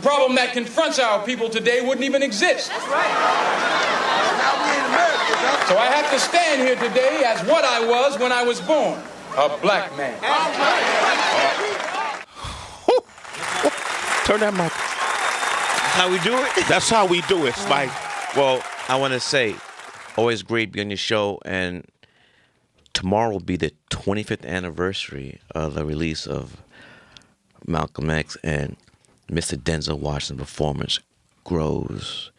problem that confronts our people today wouldn't even exist. That's right. Now we in America, So I have to stand here today as what I was when I was born, a black man. Turn that mic. How we do it? That's how we do it, Spike. Well, I want to say, always great being on your show, and tomorrow will be the 25th anniversary of the release of Malcolm X, and Mr. Denzel Washington's performance grows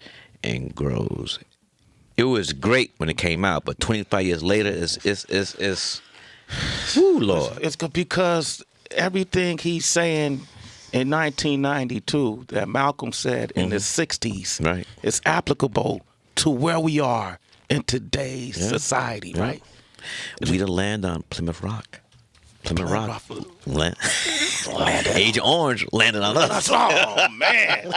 and grows. It was great when it came out, but 25 years later is whoo, Lord. It's because everything he's saying in 1992 that Malcolm said in the 60s is applicable to where we are in today's society, right? We the land on Plymouth Rock. Plymouth Rock. Agent Orange landed on us. Oh, man.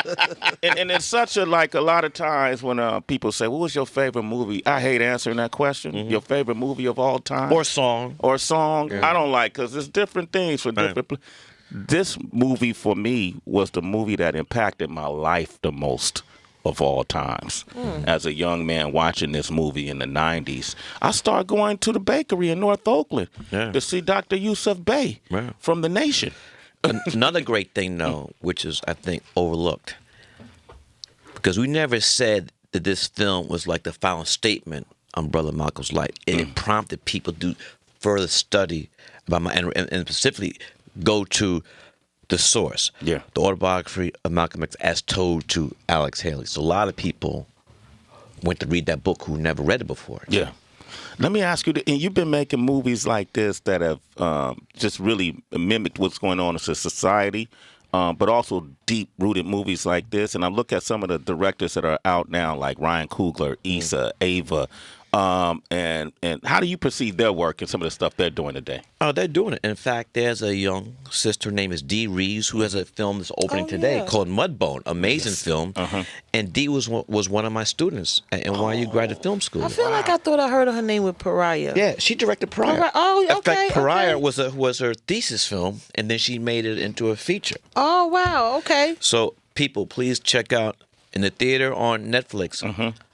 and it's such a lot of times when people say, what was your favorite movie? I hate answering that question. Your favorite movie of all time? Or song. Yeah. I don't like, because it's different things for different This movie for me was the movie that impacted my life the most of all times. As a young man watching this movie in the 90s, I started going to the bakery in North Oakland to see Dr. Yusuf Bey from The Nation. Another great thing, though, which is, I think, overlooked, because we never said that this film was like the final statement on Brother Malcolm's life. It prompted people to do further study about and specifically go to the source, the autobiography of Malcolm X as told to Alex Haley. So a lot of people went to read that book who never read it before. Yeah. Let me ask you, and you've been making movies like this that have just really mimicked what's going on in society, but also deep-rooted movies like this. And I look at some of the directors that are out now, like Ryan Coogler, Issa, Ava, and how do you perceive their work and some of the stuff they're doing today? Oh, they're doing it. In fact, there's a young sister, her name is Dee Reeves, who has a film that's opening today called Mudbone. Amazing film. And Dee was one of my students at NYU Graduate Film School. I feel like I thought I heard of her name with Pariah. Yeah, she directed Pariah. Oh, okay. In fact, Pariah was her thesis film, and then she made it into a feature. Oh, wow. Okay. So, people, please check out in the theater on Netflix,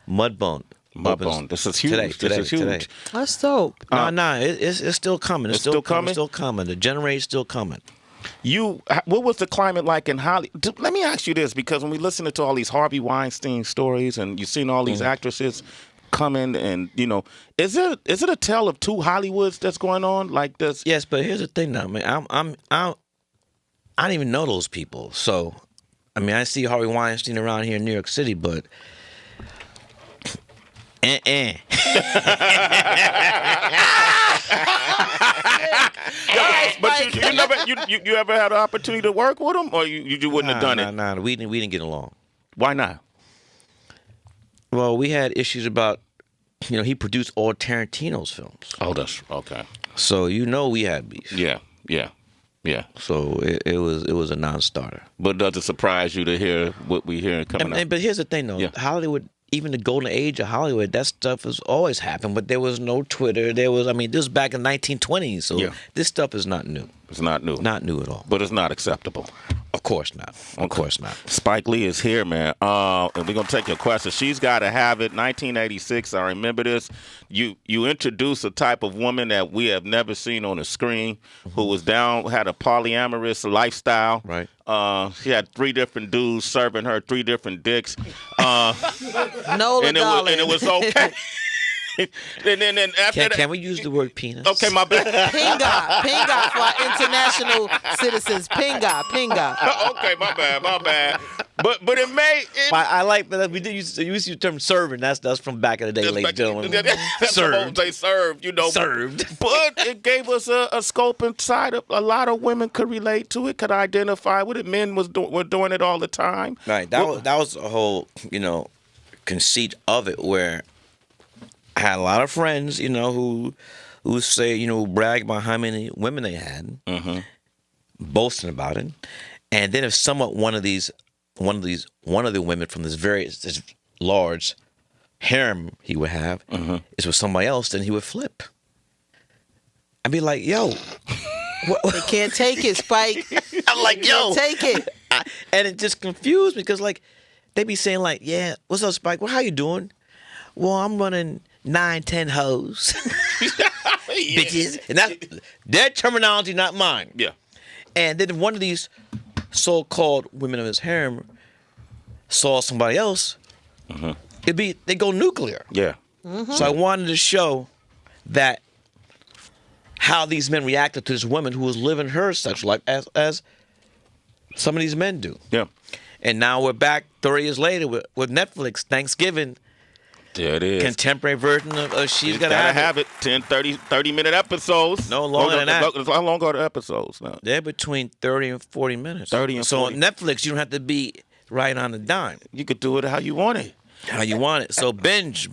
Mudbone. Mudbone. This is huge. This is huge. That's dope. It's still coming. It's still coming. It's still coming. The generation's still coming. What was the climate like in Hollywood? Let me ask you this, because when we listen to all these Harvey Weinstein stories and you've seen all these actresses coming, and is it a tale of two Hollywoods that's going on like this? Yes, but here's the thing now. I mean, I don't even know those people. So, I mean, I see Harvey Weinstein around here in New York City, but. But you ever had an opportunity to work with him, or you wouldn't have done it? No, we didn't get along. Why not? Well, we had issues about, he produced all Tarantino's films. Oh, that's okay. So we had beef. Yeah. So it was a non-starter. But does it surprise you to hear what we hear coming up? But here's the thing, though. Hollywood, even the golden age of Hollywood, that stuff has always happened. But there was no Twitter. This was back in 1920s. So this stuff is not new. It's not new. Not new at all. But it's not acceptable. Of course not. Of course not. Spike Lee is here, man. And we're going to take your question. She's Got to Have It. 1986. I remember this. You introduced a type of woman that we have never seen on the screen, who had a polyamorous lifestyle. Right. She had 3 different dudes serving her 3 different dicks. No, and it was okay. And then after that, can we use the word penis? Okay, my bad. Pinga for our international citizens. Pinga. Okay, my bad. But it made. I like that we did use the term serving. That's from back in the day, ladies and gentlemen. Served. They served, Served. But it gave us a scope inside of a lot of women could relate to it, could identify with it. Men were doing it all the time. Right. That was a whole conceit of it, where I had a lot of friends, who say, brag about how many women they had, boasting about it, and then if one of the women from this large harem he would have is with somebody else, then he would flip. I'd be like, yo, They can't take it, Spike. I'm like, yo. Take it. And it just confused me because, like, they be saying, like, yeah, what's up, Spike? Well, how you doing? Well, I'm running 9, 10 hoes. Bitches. And that's their terminology, not mine. Yeah. And then one of these so-called women of his harem saw somebody else, they go nuclear. Yeah. So I wanted to show that how these men reacted to this woman who was living her sexual life as some of these men do. Yeah. And now we're back 30 years later with Netflix, Thanksgiving, There it is. contemporary version of She's You Gotta Have It. 10, 30-minute episodes. No longer than that. How long are the episodes now? They're between 30 and 40 minutes. 30 and so 40. on Netflix, you don't have to be right on the dime. You could do it how you want it. How you want it. So binge,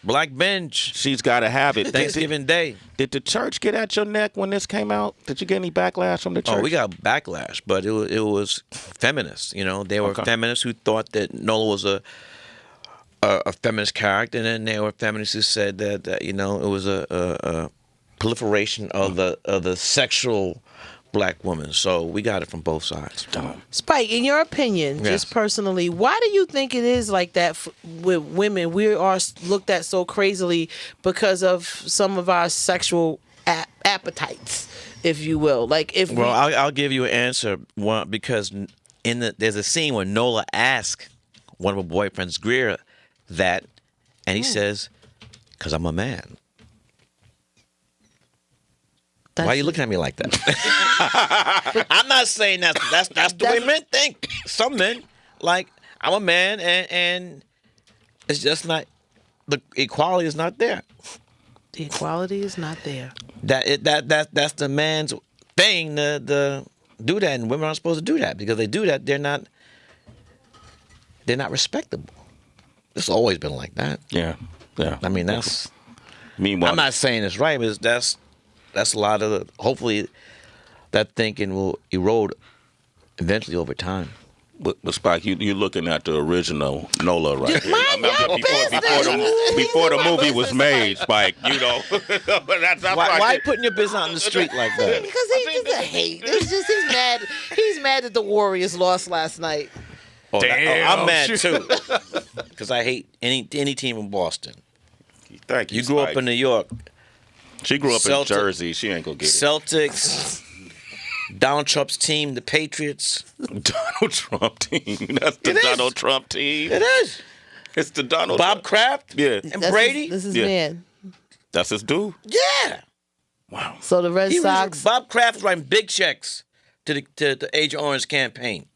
black binge. She's got to have it. Thanksgiving Day. Did the church get at your neck when this came out? Did you get any backlash from the church? Oh, we got backlash, but it was feminists. You know, they were feminists who thought that Nola was a feminist character, and then there were feminists who said that you know, it was a proliferation of the sexual black woman. So we got it from both sides. Spike, in your opinion, just personally, why do you think it is like that with women? We are looked at so crazily because of some of our sexual appetites, if you will. Like if I'll give you an answer. One, because there's a scene where Nola asks one of her boyfriends, Greer, that, and he says, "Because I'm a man." Why are you looking at me like that? I'm not saying that's the way men think. Some men, like, I'm a man, and it's just not, the equality is not there. The equality is not there. That's the man's thing to do that, and women aren't supposed to do that, because they do that, they're not respectable. It's always been like that. Yeah. I mean, that's. Meanwhile, I'm not saying it's right, but that's a lot of hopefully that thinking will erode eventually over time. But Spike, you're looking at the original Nola right here. Before the movie was made, Spike. You know, that's Why putting your business out in the street like that? Because he's just a hate. It's just he's mad. He's mad that the Warriors lost last night. Damn. I'm mad too, because I hate any team in Boston. Thank you. You grew up in New York. She grew up in Jersey. She ain't gonna get it. Celtics, Donald Trump's team, the Patriots. Donald Trump team. That's the Donald Trump team. It is. It's the Donald Bob Kraft. Yeah. And Brady. This is Yeah. man. That's his dude. Yeah. Wow. So the Red Sox. Bob Kraft was writing big checks to the Agent Orange campaign.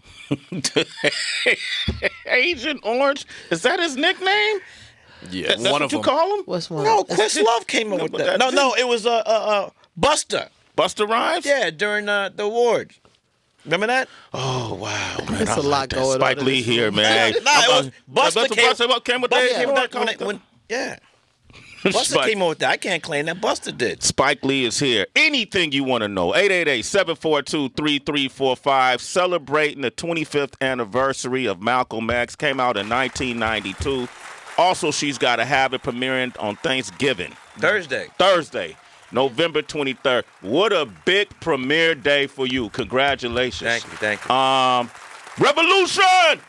Agent Orange. Is that his nickname? Yeah, That's one what of you them. call him? What's one? No, Questlove came up with but that. that's No, it was Buster. Buster Rhymes? Yeah, during the awards. Remember that? Oh, wow. Man, There's I a lot like that. going on Spike in Lee this here, man. No, it was Buster came with Buster that. came with that yeah. Buster Spike. came up with that. I can't claim that. Buster did. Spike Lee is here. Anything you want to know, 888-742-3345. Celebrating the 25th anniversary of Malcolm X. Came out in 1992. Also, She's Gotta Have It, premiering on Thanksgiving. Thursday, November 23rd. What a big premiere day for you. Congratulations. Thank you. Revolution!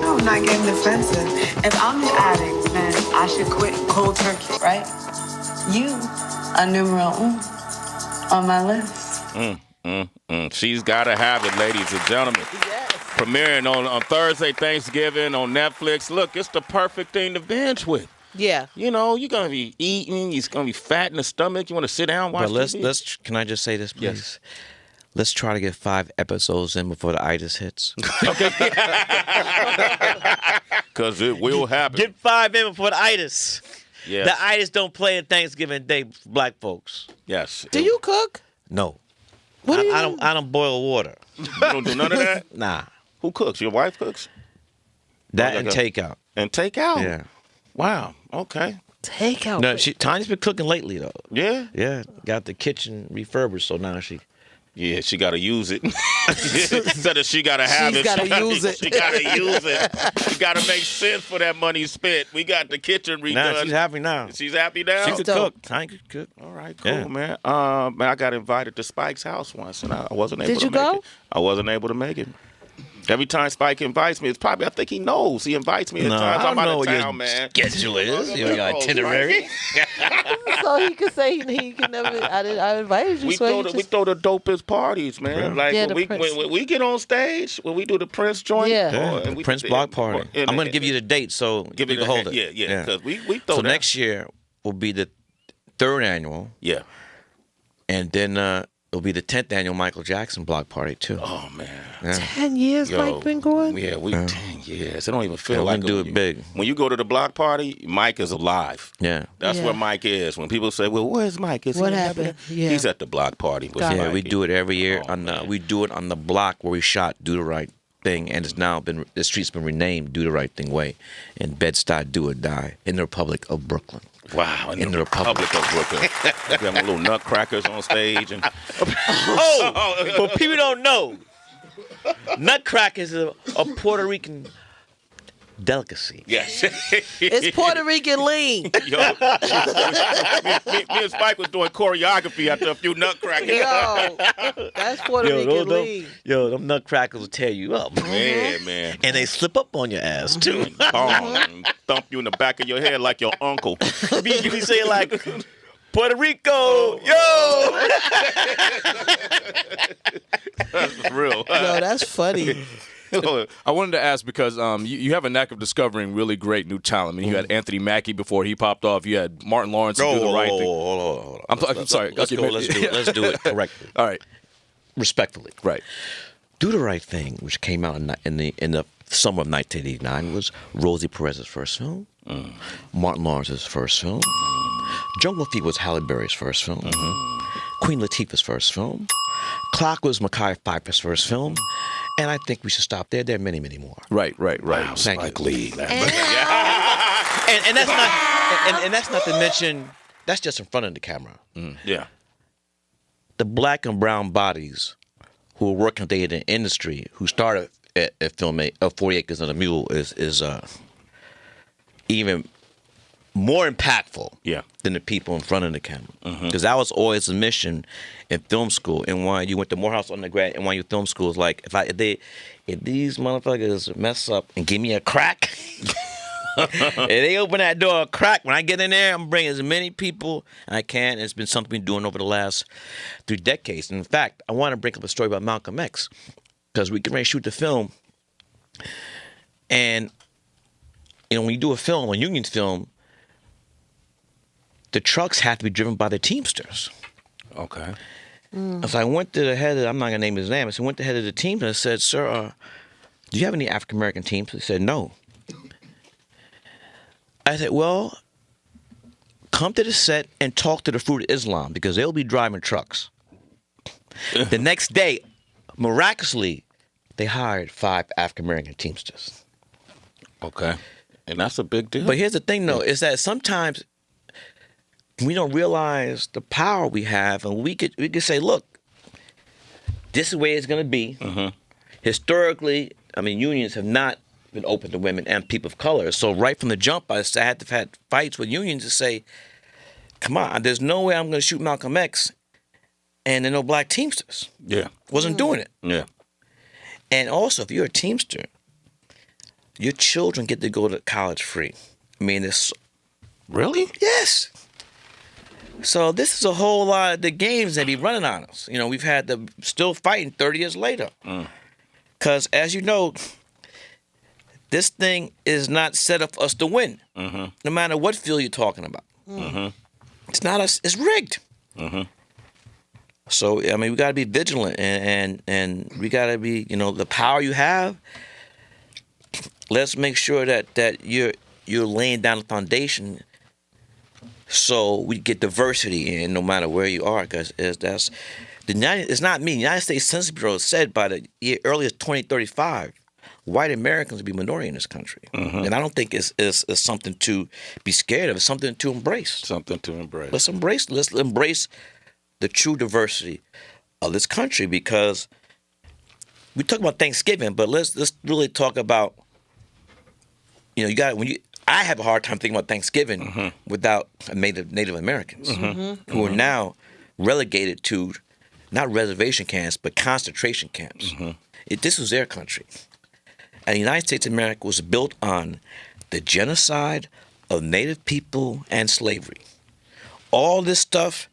I'm not getting defensive. If I'm an addict, then I should quit cold turkey, right? You are numero uno on my list. She's Gotta Have It, ladies and gentlemen. Yes. Premiering on Thursday, Thanksgiving on Netflix. Look, it's the perfect thing to binge with. Yeah. You know, you're going to be eating. You're going to be fat in the stomach. You want to sit down and watch But TV? can I just say this, please? Yes. Let's try to get 5 episodes in before the itis hits. Because it will happen. Get 5 in before the itis. Yes. The itis don't play on Thanksgiving Day for black folks. Yes. Do you cook? No. What do you I don't boil water. You don't do none of that? Nah. Who cooks? Your wife cooks? That Oh, and like takeout. And take out? Yeah. Wow. Okay. Take out. No, Tanya's been cooking lately though. Yeah? Yeah. Got the kitchen refurbished, so now she Yeah, she got to use it. Instead of she got to have She's it. gotta use it. She got to use it. She got to make sense for that money spent. We got the kitchen redone. Nah, she's happy now. She's happy now? She could dope. cook. Tiny could cook. All right, cool, Yeah. man. Man, I got invited to Spike's house once, and I wasn't able Did to you make go? it. I wasn't able to make it. Every time Spike invites me, it's probably, I think he knows. He invites me at No, times I I'm don't know out what of your town, man. schedule is. You got Oh, itinerary. So he could say he can never. I invited you. We so throw, we throw the dopest parties, man. Yeah. Like Yeah, when, the we, Prince. when we get on stage, when we do the Prince joint, Yeah. and The we Prince Block Party. I'm going to give you the date so give you it can hold it. Yeah. Because we throw So that. next year will be the 3rd annual, Yeah. and then it'll be the 10th annual Michael Jackson Block Party too. Oh man. Yeah. 10 years Yo, Mike been going? Yeah, we 10 years. It don't even feel Yeah, like we do when it you- big. When you go to the block party, Mike is alive. Yeah. That's Yeah. where Mike is. When people say, "Well, where's Mike?" Is he What in happened? Lebanon?" Yeah. He's at the block party with Got it. Yeah, we Mikey. do it every year. Oh, On we do it on the block where we shot Do the Right Thing, and it's now been the street's been renamed Do the Right Thing Way in Bed-Stuy, Do or Die in the Republic of Brooklyn. Wow, in the Republic of Brooklyn. We have little nutcrackers on stage, and Oh, but people don't know. Nutcrackers is a Puerto Rican delicacy. yes, It's Puerto Rican lean. Yo, me and Spike was doing choreography after a few nutcrackers. Yo, that's Puerto Rican lean. Them nutcrackers will tear you up. Man. And they slip up on your ass, too. Bong, thump you in the back of your head like your uncle. You be saying like, Puerto Rico, yo! That's real. Yo, that's funny. I wanted to ask because you have a knack of discovering really great new talent. I mean, you had Anthony Mackie before he popped off. You had Martin Lawrence who do the right thing. Hold on. I'm sorry. Let's Okay, go. maybe- Let's do it correctly. All right. Respectfully. Right. Do the Right Thing, which came out in the summer of 1989, was Rosie Perez's first film, Martin Lawrence's first film, Jungle Fever was Halle Berry's first film, Queen Latifah's first film, Clock was Mekhi Phifer's first film, and I think we should stop there. There are many, many more. Right. Thank Spike you. Lee. Man. And that's not and that's not to mention that's just in front of the camera. Yeah. The black and brown bodies who are working today in the industry, who started at filming 40 Acres and a Mule, is even more impactful Yeah. than the people in front of the camera. Because that was always a mission in film school. And when you went to Morehouse undergrad and when you film school, is like if these motherfuckers mess up and give me a crack. If they open that door a crack, when I get in there, I'm bringing as many people as I can. It's been something we've been doing over the last 3 decades. And in fact, I want to bring up a story about Malcolm X because we can ready to shoot the film. And, when you do a film, a union film, the trucks have to be driven by the Teamsters. Okay. So I went to the head of, I'm not going to name his name, so I went to the head of the team and I said, sir, do you have any African-American teams? He said, no. I said, well, come to the set and talk to the Fruit of Islam because they'll be driving trucks. The next day, miraculously, they hired 5 African-American Teamsters. Okay. And that's a big deal. But here's the thing, though, is that sometimes we don't realize the power we have, and we could say, look, this is the way it's going to be. Historically, unions have not been open to women and people of color. So right from the jump, I had to have had fights with unions to say, come on, there's no way I'm going to shoot Malcolm X and there are no black Teamsters. Yeah. Wasn't doing it. Yeah. And also, if you're a Teamster, your children get to go to college free. It's Really? yes. So this is a whole lot of the games they be running on us. We've had them still fighting 30 years later. Because as you know, this thing is not set up for us to win. No matter what field you're talking about. It's not us. It's rigged. So we got to be vigilant, and we got to be, the power you have. Let's make sure that you're laying down the foundation, so we get diversity in no matter where you are. Because it's not me. The United States Census Bureau said by the earliest 2035, white Americans will be minority in this country, and I don't think it's something to be scared of. It's something to embrace. Something to embrace. Let's embrace the true diversity of this country, because we talk about Thanksgiving, but let's really talk about, you know, I have a hard time thinking about Thanksgiving without Native Americans who are now relegated to not reservation camps but concentration camps. This was their country, and the United States of America was built on the genocide of Native people and slavery. All this stuff,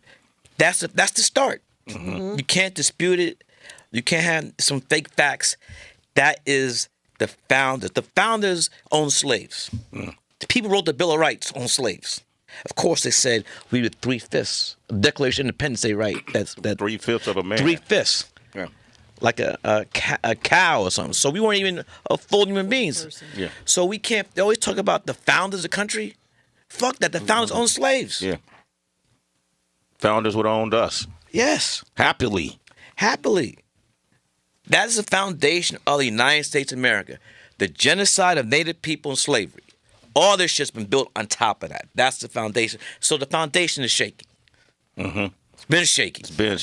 that's the start. You can't dispute it. You can't have some fake facts. That is the founders. The founders owned slaves. The people who wrote the Bill of Rights owned slaves. Of course, they said we were 3/5. Declaration of Independence Day, right? That's 3/5 of a man. 3/5. Yeah. Like a cow or something. So we weren't even a full human beings. Yeah. So we can't. They always talk about the founders of the country. Fuck that. The founders owned slaves. Yeah. Founders would have owned us. Yes. Happily. That is the foundation of the United States of America. The genocide of Native people and slavery. All this shit's been built on top of that. That's the foundation. So the foundation is shaky. It's been shaky. Been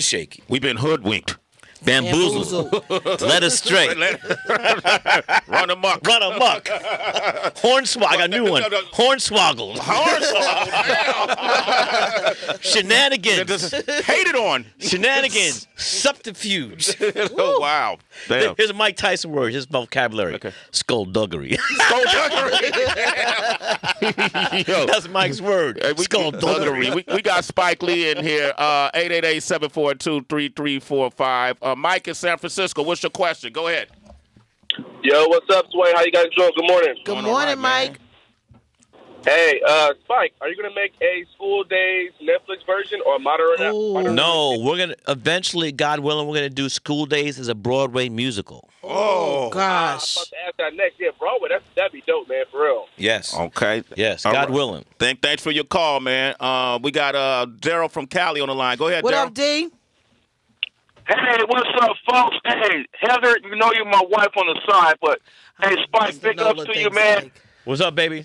shaky. We've been hoodwinked. Bamboozled. Led astray. Run amok. Hornswoggle. I got a new one. Hornswoggled. Shenanigans. Hated on. Shenanigans. Subterfuge. Oh, wow. Damn. Here's a Mike Tyson word. His vocabulary. Okay. Skullduggery. Yo, That's Mike's word. Skullduggery. We got Spike Lee in here. 888-742-3345. Mike in San Francisco. What's your question? Go ahead. Yo, what's up, Sway? How you guys doing? Good morning. Good morning, Mike. Hey, Spike, are you going to make a School Days Netflix version or modern? No, we're going to eventually, God willing, we're going to do School Days as a Broadway musical. Oh, gosh. I'm about to ask that next. Yeah, Broadway, that'd be dope, man, for real. Yes. Okay. Yes, All God right. willing. Thanks for your call, man. We got Daryl from Cali on the line. Go ahead, What Daryl. up, D? Hey, what's up, folks? Hey, Heather, you know you're my wife on the side, but hey, Spike, big ups to you, man. What's up, baby?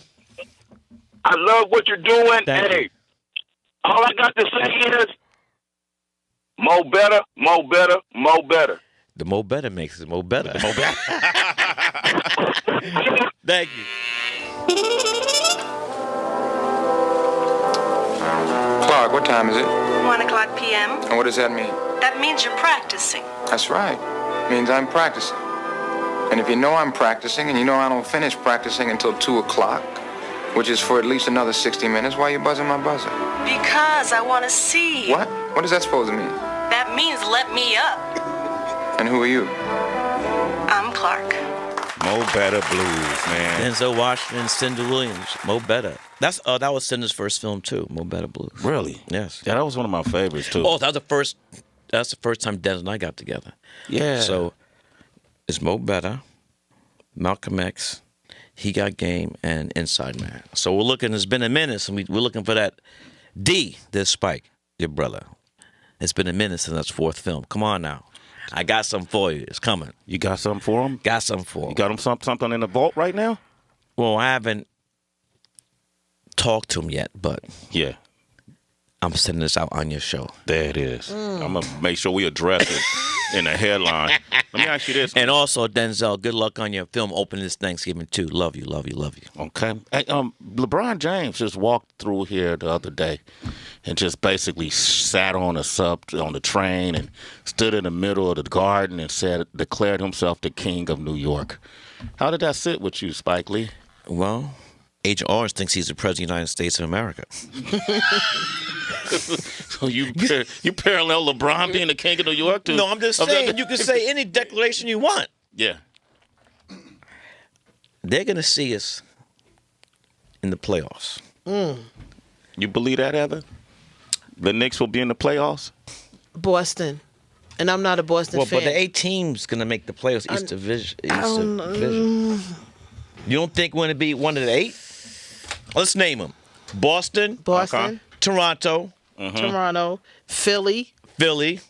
I love what you're doing. Thank hey, you. all I got to say is, mo better, mo better, mo better. The mo better makes it mo better. Thank you. Clark, what time is it? 1:00 p.m. And what does that mean? That means you're practicing. That's right. Means I'm practicing. And if you know I'm practicing and you know I don't finish practicing until 2 o'clock, which is for at least another 60 minutes, why are you buzzing my buzzer? Because I want to see you. What? What is that supposed to mean? That means let me up. And who are you? I'm Clark. Mo Better Blues, man. Denzel Washington, Cindy Williams, Mo Better. That was Cinder's first film too, Mo Better Blues. Really? Yes. Yeah, that was one of my favorites, too. Oh, that's the first time Denzel and I got together. Yeah. So it's Mo Better, Malcolm X, He Got Game, and Inside Man. So we're looking. It's been a minute, and we're looking for that D. This Spike, your brother. It's been a minute since that's fourth film. Come on now. I got something for you. It's coming. You got something for him? Got something for him. You got him something in the vault right now? Well, I haven't talked to him yet, but Yeah. I'm sending this out on your show. There it is. I'm going to make sure we address it in the headline. Let me ask you this. And also, Denzel, good luck on your film opening this Thanksgiving, too. Love you, love you, love you. Okay. Hey, LeBron James just walked through here the other day and just basically sat on the train and stood in the middle of the garden and declared himself the king of New York. How did that sit with you, Spike Lee? Well, Agent Orange thinks he's the president of the United States of America. So you parallel LeBron being the king of New York to? No, I'm just saying you can say any declaration you want. Yeah. They're going to see us in the playoffs. You believe that, Heather? The Knicks will be in the playoffs? Boston. And I'm not a Boston fan. But the 8 teams going to make the playoffs East Division. You don't think we're going to be one of the 8? Let's name them. Boston. Boston. Toronto. Toronto. Philly. The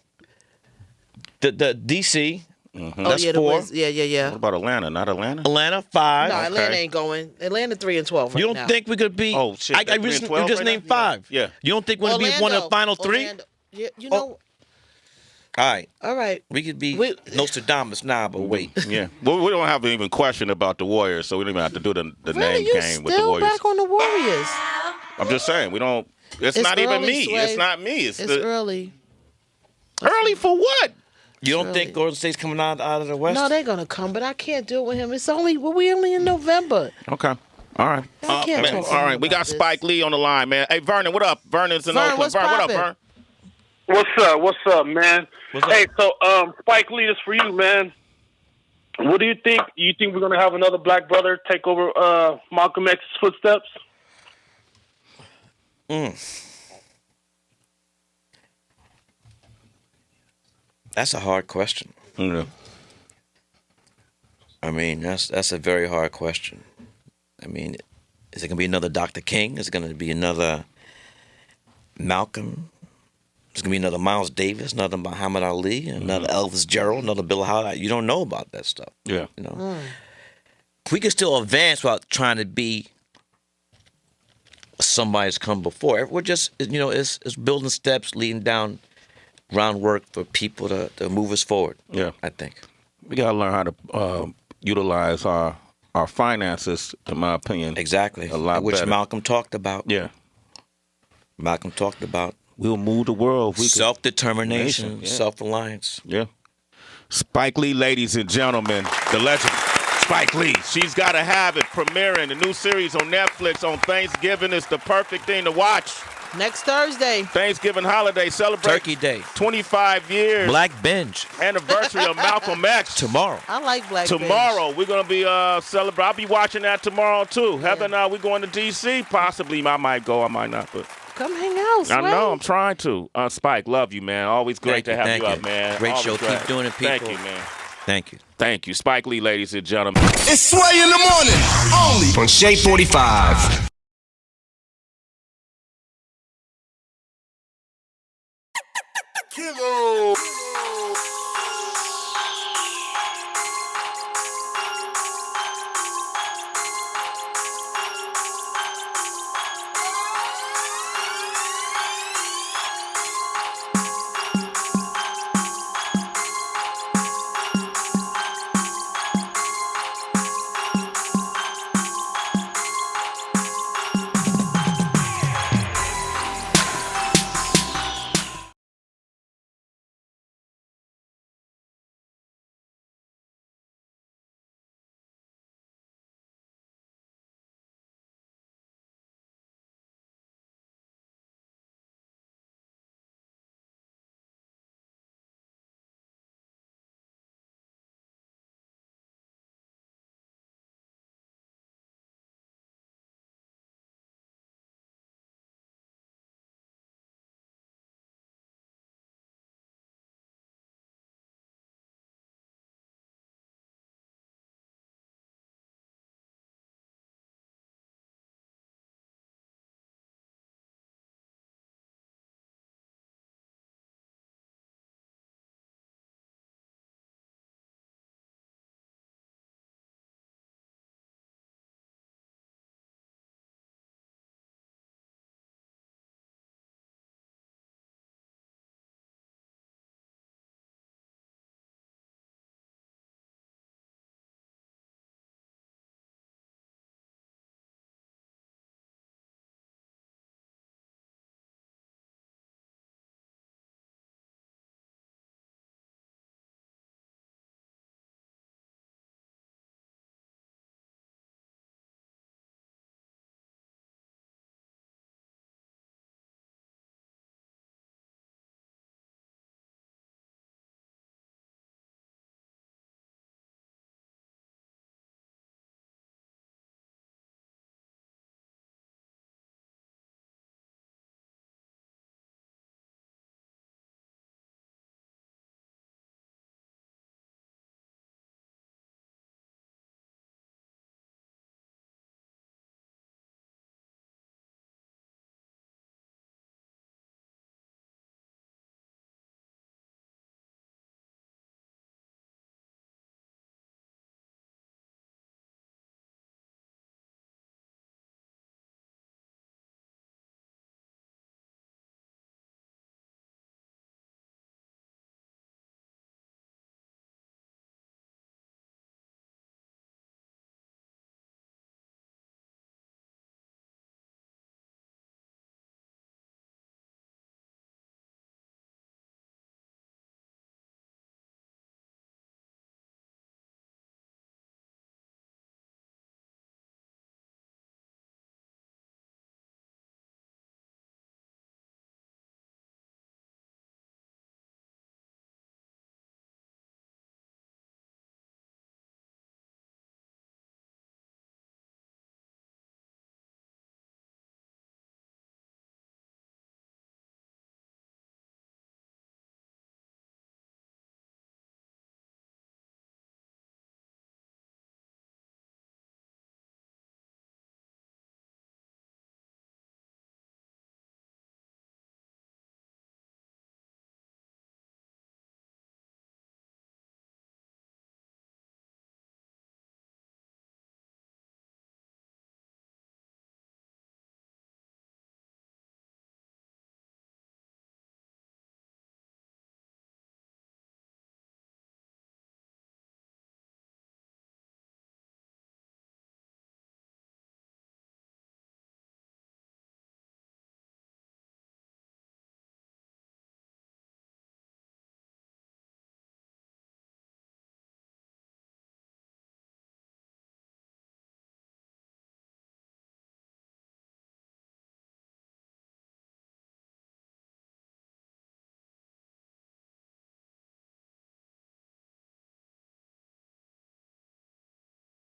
D.C. That's yeah, 4. Yeah. What about Atlanta? Not Atlanta? Atlanta, 5. No, Atlanta ain't going. Atlanta 3-12 right You don't now. think we could be? Oh, shit, I they're just 3-12 named right now? 5. Yeah. You don't think we're going to be one of the final 3? Yeah, you know. All right. We could be Nostradamus now, but wait. Yeah. Well, we don't have to even question about the Warriors, so we don't even have to do the Really, name you game with the still Warriors. back on the Warriors? I'm just saying, we don't. It's not early, even me. Sway. It's not me. It's early. Early for what? You don't think Golden State's coming out of the West? No, they're gonna come, but I can't do it with him. It's only we only in November. Okay. All right. I can't talk all right. We got Spike Lee on the line, man. Hey, Vernon, what up? Vernon's in Vern, Oakland. what's Vern, what up, poppin'? Vern? What's up, man? Hey, so Spike Lee is for you, man. What do you think? You think we're gonna have another black brother take over Malcolm X's footsteps? That's a hard question. Yeah. I mean, that's a very hard question. I mean, is it going to be another Dr. King? Is it going to be another Malcolm? Is it going to be another Miles Davis, another Muhammad Ali, another Elvis Gerald, another Bill Howard? You don't know about that stuff. Yeah. You know, we can still advance without trying to be somebody's come before. We're just, you know, it's building steps, leading down groundwork for people to move us forward. Yeah. I think we got to learn how to utilize our finances, in my opinion. Exactly. A lot which better. Malcolm talked about. Yeah. Malcolm talked about. We'll move the world. Self-determination, Yeah. self-reliance. Yeah. Spike Lee, ladies and gentlemen, the legend, Spike Lee. She's Got to Have It, premiering the new series on Netflix on Thanksgiving. It's the perfect thing to watch. Next Thursday. Thanksgiving holiday, celebrate Turkey Day. 25 years. Black Binge. Anniversary of Malcolm X. Tomorrow. I like Black Tomorrow, we're going to be celebrating. I'll be watching that tomorrow, too. Heaven, we going to D.C.? Possibly. I might go, I might not, but... Come hang out, Sway. I know, I'm trying to. Spike, love you, man. Always great to have you up, man. Great Always show. glad. Keep doing it, people. Thank you, man. Thank you. Thank you. Spike Lee, ladies and gentlemen. It's Sway in the morning, only on Shea 45. Kilo.